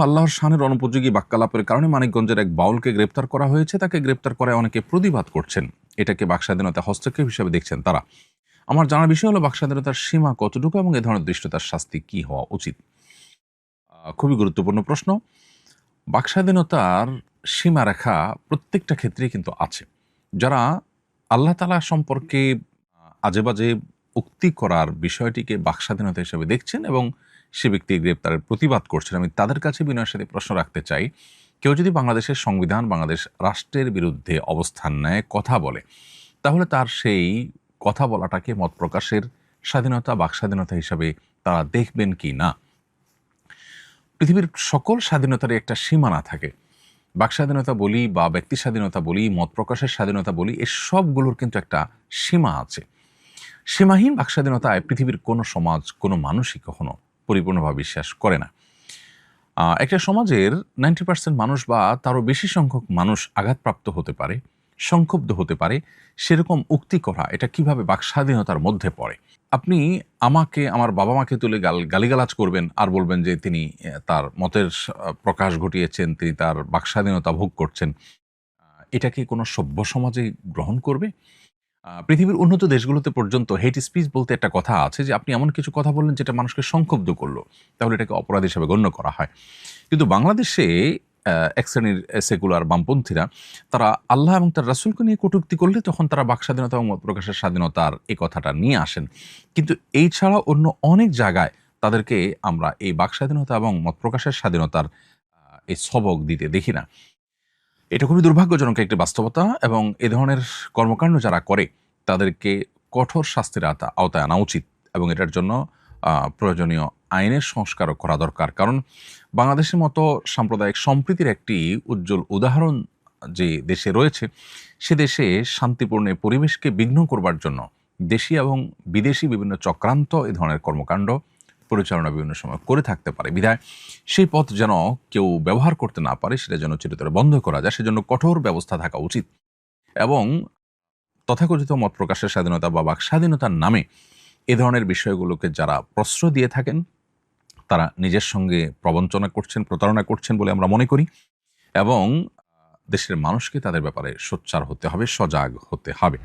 আল্লাহর শানের অনুপযোগী বাক্যালাপের কারণে মানিকগঞ্জের এক বাউলকে গ্রেপ্তার করা হয়েছে। তাকে গ্রেপ্তার করায় অনেকে প্রতিবাদ করছেন। এটাকে বাকস্বাধীনতা হস্তক্ষেপ হিসেবে দেখছেন তারা। আমার জানার বিষয় হলো বাকস্বাধীনতার সীমা কতটুকু এবং এ ধরনের দৃষ্টতার শাস্তি কি হওয়া উচিত। খুবই গুরুত্বপূর্ণ প্রশ্ন। বাকস্বাধীনতার সীমারেখা প্রত্যেকটা ক্ষেত্রেই কিন্তু আছে। যারা আল্লাহ তাআলা সম্পর্কে আজে বাজে উক্তি করার বিষয়টিকে বাকস্বাধীনতা হিসেবে দেখছেন এবং সে ব্যক্তি গ্রেপ্তারের প্রতিবাদ করছেন, আমি তাদের কাছে বিনয়ের সাথে প্রশ্ন রাখতে চাই, কেউ যদি বাংলাদেশের সংবিধান, বাংলাদেশ রাষ্ট্রের বিরুদ্ধে অবস্থান নেয়, কথা বলে, তাহলে তার সেই কথা বলাটাকে মত প্রকাশের স্বাধীনতা, বাকস্বাধীনতা হিসাবে তারা দেখবেন কি না? পৃথিবীর সকল স্বাধীনতারই একটা সীমানা থাকে। বাকস্বাধীনতা বলি বা ব্যক্তি স্বাধীনতা বলি, মত প্রকাশের স্বাধীনতা বলি, এ সবগুলোর কিন্তু একটা সীমা আছে। সীমাহীন বাকস্বাধীনতায় পৃথিবীর কোনো সমাজ, কোনো মানুষই কখনো পরিপূর্ণভাবে বিশ্বাস করে না। একটা সমাজের 90% মানুষ বা তারও বেশি সংখ্যক মানুষ আঘাতপ্রাপ্ত হতে পারে, সংক্ষুব্ধ হতে পারে, সেরকম উক্তি করা এটা কিভাবে বাকস্বাধীনতার মধ্যে পড়ে? আপনি আমাকে, আমার বাবা মাকে তুলে গালিগালাজ করবেন আর বলবেন যে তিনি তার মতের প্রকাশ ঘটিয়েছেন, তিনি তার বাকস্বাধীনতা ভোগ করছেন। এটা কি কোনো সভ্য সমাজে গ্রহণ করবে? পৃথিবীর উন্নত দেশগুলোতে পর্যন্ত হেট স্পিচ বলতে একটা কথা আছে যে আপনি এমন কিছু কথা বললেন যেটা মানুষকে সংক্ষুব্ধ করলো, তাহলে এটাকে অপরাধ হিসেবে গণ্য করা হয়। কিন্তু বাংলাদেশে এক শ্রেণীর সেকুলার বামপন্থীরা তারা আল্লাহ এবং তার রাসূলকে নিয়ে কটূক্তি করলে তখন তারা বাকস্বাধীনতা এবং মত প্রকাশের স্বাধীনতার এই কথাটা নিয়ে আসেন। কিন্তু এই ছাড়া অন্য অনেক জায়গায় তাদেরকে আমরা এই বাকস্বাধীনতা এবং মত প্রকাশের স্বাধীনতার এই সবক দিতে দেখি না। এটা খুবই দুর্ভাগ্যজনক একটি বাস্তবতা এবং এ ধরনের কর্মকাণ্ড যারা করে তাদেরকে কঠোর শাস্তির আওতায় আনা উচিত এবং এটার জন্য প্রয়োজনীয় আইনের সংস্কারও করা দরকার। কারণ বাংলাদেশের মতো সাম্প্রদায়িক সম্প্রীতির একটি উজ্জ্বল উদাহরণ যে দেশে রয়েছে, সে দেশে শান্তিপূর্ণ পরিবেশকে বিঘ্ন করবার জন্য দেশি এবং বিদেশি বিভিন্ন চক্রান্ত এ ধরনের কর্মকাণ্ড পরিচালনা বিভিন্ন সময় করে থাকতে পারে। বিধায় সেই পথ যেন কেউ ব্যবহার করতে না পারে, সেটা যেন চিরতরে বন্ধ করা যায়, সেজন্য কঠোর ব্যবস্থা থাকা উচিত। এবং তথাকথিত মত প্রকাশের স্বাধীনতা বা বাকস্বাধীনতার নামে এ ধরনের বিষয়গুলোকে যারা প্রশ্রয় দিয়ে থাকেন, তারা নিজের সঙ্গে প্রবঞ্চনা করছেন, প্রতারণা করছেন বলে আমরা মনে করি এবং দেশের মানুষকে তাদের ব্যাপারে সোচ্চার হতে হবে, সজাগ হতে হবে।